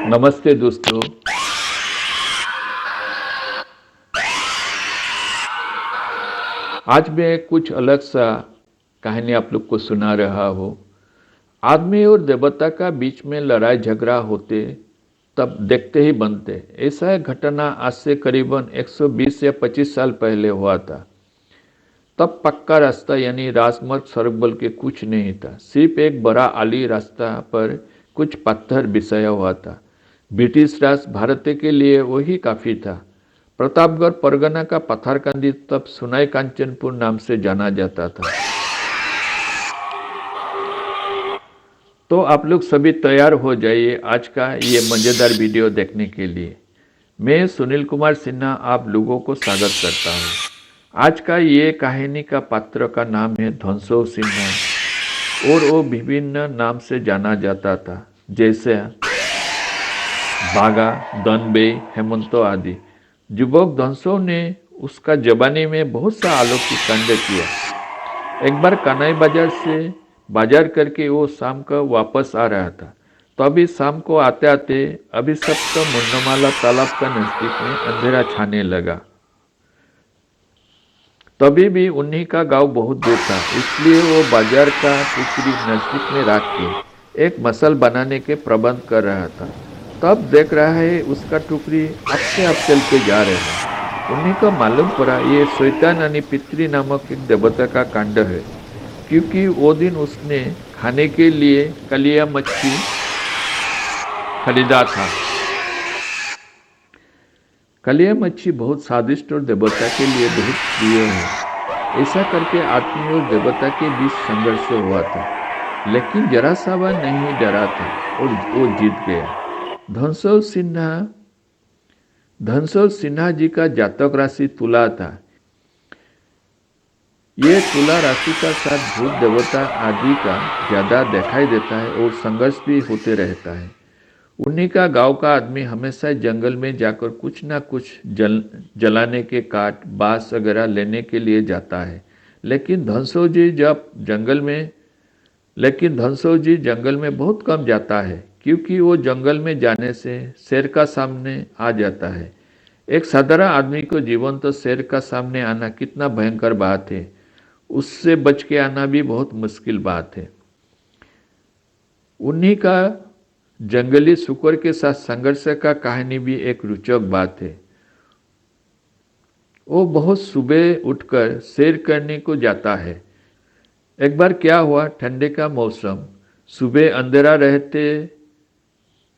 नमस्ते दोस्तों। आज मैं कुछ अलग सा कहानी आप लोग को सुना रहा हूँ। आदमी और देवता का बीच में लड़ाई झगड़ा होते तब देखते ही बनते। ऐसा एक घटना आज से करीबन 120 या 25 साल पहले हुआ था। तब पक्का रास्ता यानी राजमार्ग सड़क बल के कुछ नहीं था, सिर्फ एक बड़ा आली रास्ता पर कुछ पत्थर बिछाया हुआ था। ब्रिटिश राज भारत के लिए वही काफी था। प्रतापगढ़ परगना का पत्थरकांदी तब सुनाई कांचनपुर नाम से जाना जाता था। तो आप लोग सभी तैयार हो जाइए आज का ये मजेदार वीडियो देखने के लिए। मैं सुनील कुमार सिन्हा आप लोगों को स्वागत करता हूँ। आज का ये कहानी का पात्र का नाम है धनसो सिन्हा और वो विभिन्न नाम से जाना जाता था, जैसे बागा, दनबे, हेमंतो आदि। युवक धनसो ने उसका जवानी में बहुत सा अलौकिक कांड किया। एक बार कनाई बाजार से बाजार करके वो शाम को वापस आ रहा था। तो अभी शाम को आते आते अभिशप्त मुन्नमाला तालाब का नजदीक में अंधेरा छाने लगा। तभी भी उन्हीं का गांव बहुत दूर था, इसलिए वो बाजार का टुकड़ी नजदीक में रख के एक मसल बनाने के प्रबंध कर रहा था। तब देख रहा है उसका टुकड़ी अपने आप चलते जा रहे हैं। उन्हीं को मालूम पड़ा ये शैतान यानी पितृ नामक एक देवता का कांड है, क्योंकि वो दिन उसने खाने के लिए कलिया मच्छी खरीदा था। कलिया मच्छी बहुत स्वादिष्ट और देवता के लिए बहुत प्रिय है। ऐसा करके आदमी और देवता के बीच संघर्ष हुआ था, लेकिन जरा सा वह नहीं डरा था और वो जीत गया। धनसो सिन्हा जी का जातक राशि तुला था। ये तुला राशि का साथ भूत देवता आदि का ज्यादा दिखाई देता है और संघर्ष भी होते रहता है। उन्हीं का गांव का आदमी हमेशा जंगल में जाकर कुछ ना कुछ जलाने के काट बांस वगैरह लेने के लिए जाता है। लेकिन धनसो जी जंगल में बहुत कम जाता है, क्योंकि वो जंगल में जाने से शेर का सामने आ जाता है। एक साधारण आदमी को जीवन तो शेर का सामने आना कितना भयंकर बात है, उससे बच के आना भी बहुत मुश्किल बात है। उन्हीं का जंगली सुकर के साथ संघर्ष का कहानी भी एक रोचक बात है। वो बहुत सुबह उठकर सैर करने को जाता है। एक बार क्या हुआ, ठंडे का मौसम, सुबह अंधेरा रहते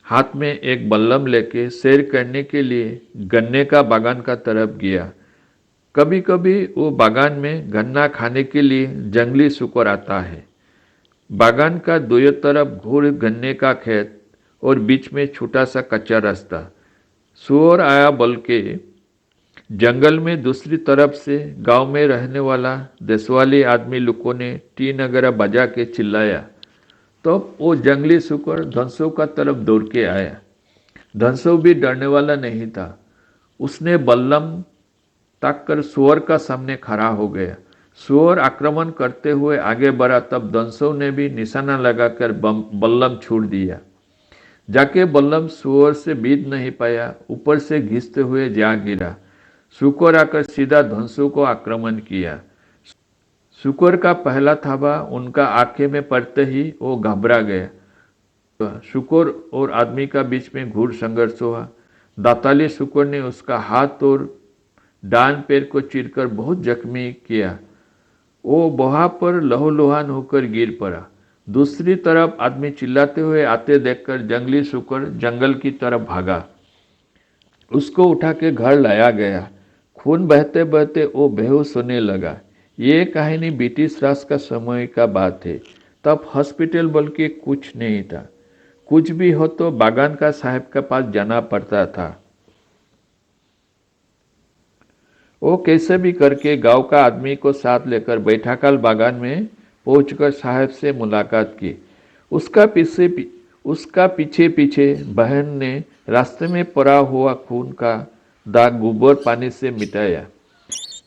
हाथ में एक बल्लम लेके सैर करने के लिए गन्ने का बागान का तरफ गया। कभी कभी वो बागान में गन्ना खाने के लिए जंगली सुकर आता है। बागान का दोनों तरफ घोर गन्ने का खेत और बीच में छोटा सा कच्चा रास्ता। सुअर आया बल के जंगल में दूसरी तरफ से गांव में रहने वाला देशवाली आदमी लोगों ने टीन वगैरह बजा के चिल्लाया, तो वो जंगली सुकर धनसो का तरफ दौड़ के आया। धनसो भी डरने वाला नहीं था। उसने बल्लम ताक कर सुअर का सामने खड़ा हो गया। सुअर आक्रमण करते हुए आगे बढ़ा, तब धनसो ने भी निशाना लगाकर बल्लम छोड़ दिया। जाके बल्लम सुअर से बीत नहीं पाया, ऊपर से घिसते हुए जा गिरा। सुकर आकर सीधा धनसो को आक्रमण किया। सुकर का पहला थाबा उनका आंखें में पड़ते ही वो घबरा गया। सुकर और आदमी का बीच में घोर संघर्ष हुआ। दाताली सुकर ने उसका हाथ और डान पैर को चीरकर बहुत जख्मी किया। वो बहा पर लहूलुहान होकर गिर पड़ा। दूसरी तरफ आदमी चिल्लाते हुए आते देखकर जंगली सुकर जंगल की तरफ भागा। उसको उठा के घर लाया गया। खून बहते बहते वो बेहोश होने लगा। ये कहानी ब्रिटिश राज का समय का बात है। तब हॉस्पिटल बल के कुछ नहीं था। कुछ भी हो तो बागान का साहब के पास जाना पड़ता था। वो कैसे भी करके गांव का आदमी को साथ लेकर बैठाकाल बागान में पहुंचकर साहब से मुलाकात की। उसका पीछे पीछे बहन ने रास्ते में पड़ा हुआ खून का दाग गोबर पानी से मिटाया।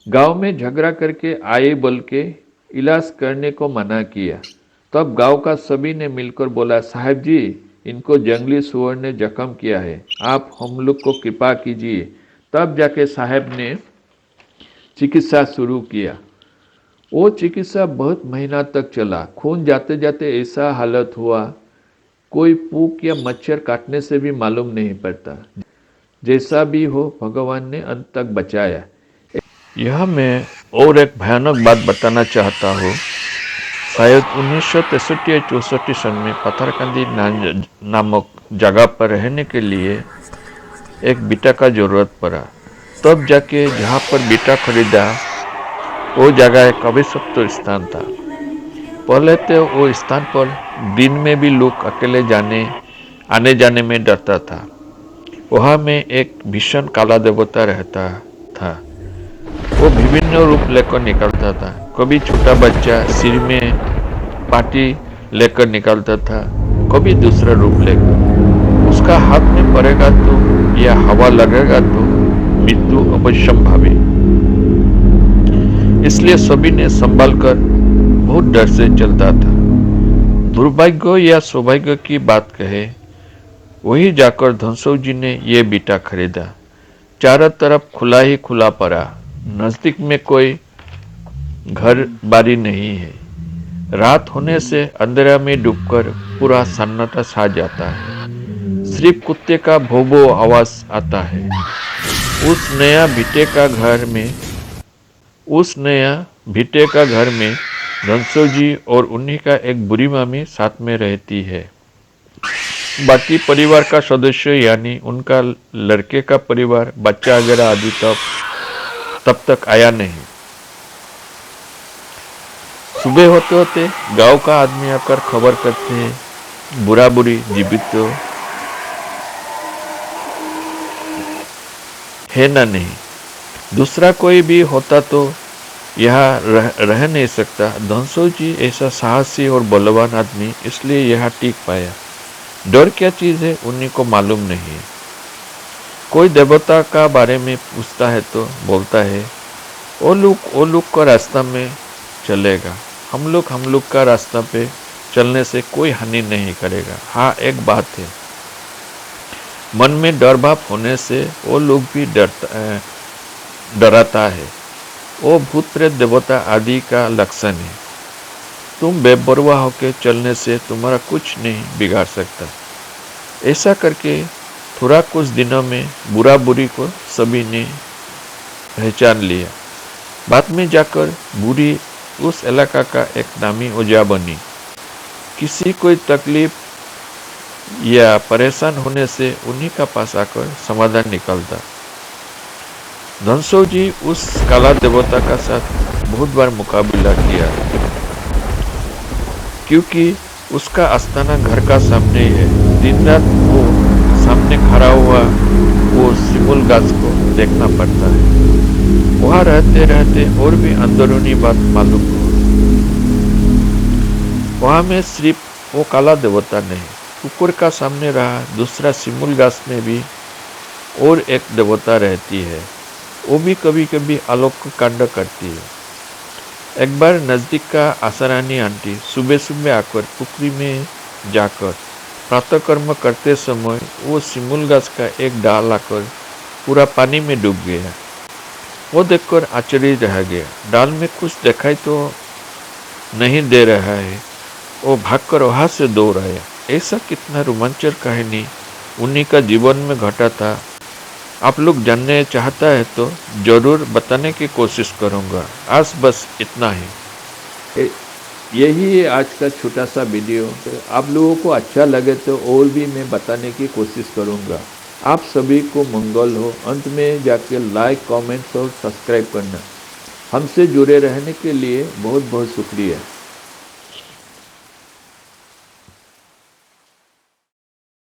गांव में झगड़ा करके आए बल के इलाज करने को मना किया। तब गांव का सभी ने मिलकर बोला, साहब जी इनको जंगली सुअर ने जख्म किया है, आप हम लोग को कृपा कीजिए। तब जाके साहब ने चिकित्सा शुरू किया। वो चिकित्सा बहुत महीना तक चला। खून जाते जाते ऐसा हालत हुआ, कोई पूक या मच्छर काटने से भी मालूम नहीं पड़ता। जैसा भी हो, भगवान ने अंत तक बचाया। यह मैं और एक भयानक बात बताना चाहता हूँ। शायद 1963 या 64 सन में पत्थरकांदी नामक जगह पर रहने के लिए एक बीटा का जरूरत पड़ा। तब जाके जहाँ पर बीटा खरीदा वो जगह एक अभिशप्त स्थान था। पहले तो वो स्थान पर दिन में भी लोग अकेले आने जाने में डरता था। वहाँ में एक भीषण काला देवता रहता था। वो विभिन्न रूप लेकर निकलता था। कभी छोटा बच्चा सिर में पाटी लेकर निकलता था, कभी दूसरा रूप लेकर। उसका हाथ में पड़ेगा तो या हवा लगेगा तो मृत्यु अवश्यंभावी। इसलिए सभी ने संभाल कर बहुत डर से चलता था। दुर्भाग्य या सौभाग्य की बात कहे, वही जाकर धनसौ जी ने ये बीटा खरीदा। चारों तरफ खुला ही खुला पड़ा। नजदीक में कोई घर बारी नहीं है। रात होने से अंधेरा में डूबकर पूरा सन्नाटा छा जाता है। सिर्फ कुत्ते का भौ भौ आवाज आता है। उस नया भीटे का घर में धनसौ जी और उन्हीं का एक बुरी मामी साथ में रहती है। बाकी परिवार का सदस्य यानी उनका लड़के का परिवार, बच्चा वगैरह आदि तब तक आया नहीं। सुबह होते होते गांव का आदमी आकर खबर करते हैं बुरा बुरी जीवित तो है ना नहीं। दूसरा कोई भी होता तो यहाँ रह नहीं सकता। धनसौ जी ऐसा साहसी और बलवान आदमी, इसलिए यहाँ टिक पाया। डर क्या चीज है उन्हीं को मालूम नहीं है। कोई देवता का बारे में पूछता है तो बोलता है वो लोग का रास्ता में चलेगा। हम लोग का रास्ता पे चलने से कोई हानि नहीं करेगा। हाँ, एक बात है, मन में डर भाव होने से वो लोग भी डराता है। वो भूत प्रेत देवता आदि का लक्षण है। तुम बेपरवाह होकर चलने से तुम्हारा कुछ नहीं बिगाड़ सकता। ऐसा करके थोड़ा कुछ दिनों में बुरा बुरी को सभी ने पहचान लिया। बाद में जाकर बुरी उस इलाका का एक नामी ओझा बनी। किसी कोई तकलीफ या परेशान होने से उन्हीं का पास आकर समाधान निकलता। धनसौ जी उस काला देवता का साथ बहुत बार मुकाबला किया, क्योंकि उसका आस्थाना घर का सामने ही है। दिन रात वो सामने खड़ा हुआ वो सिमुल गाछ को देखना पड़ता है। वहां रहते रहते और भी अंदरूनी बात मालूम हुआ। वहां में सिर्फ वो काला देवता नहीं, ऊपर का सामने रहा दूसरा सिमुल गाछ में भी और एक देवता रहती है। वो भी कभी कभी अलौकिक कांड करती है। एक बार नजदीक का आसारानी आंटी सुबह सुबह आकर पुखरी में जाकर प्रातःकर्म करते समय वो सिमुल गाछ का एक डाल आकर पूरा पानी में डूब गया। वो देखकर आश्चर्य रह गया। डाल में कुछ दिखाई तो नहीं दे रहा है। वो भागकर वहां से दौड़ आया। ऐसा कितना रोमांचक कहानी उन्हीं का जीवन में घटा था। आप लोग जानने चाहता है तो जरूर बताने की कोशिश करूंगा। आज बस इतना ही। यही है आज का छोटा सा वीडियो। आप लोगों को अच्छा लगे तो और भी मैं बताने की कोशिश करूंगा। आप सभी को मंगल हो। अंत में जाके लाइक, कमेंट्स और सब्सक्राइब करना। हमसे जुड़े रहने के लिए बहुत बहुत शुक्रिया।